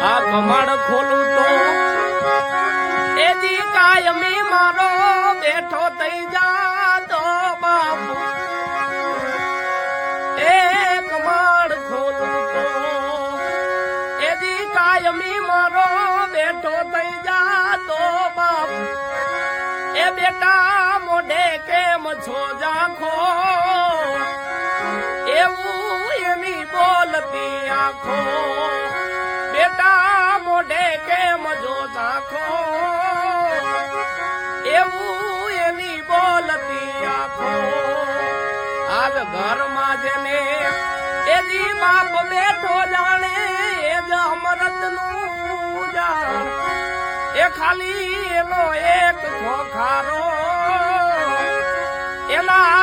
આ કમાડ ખોલું તો એજી કાયમી મારો બેઠો થઈ જાતો બાપુ એ કમાડ ખોલું તો એજી કાયમી મારો બેઠો થઈ જાતો બાપુ એ બેટા મોઢે કેમ છો જાખો એવું એની બોલતી આખો બેટા મોઢે કેમ જો જાખો એવું એની બોલતી આખો આજ ઘરમાં જેને એજી બાપ બેઠો જાણે એ જ અમરત નું જાણ એ ખાલી એનો એક ખોખારો એના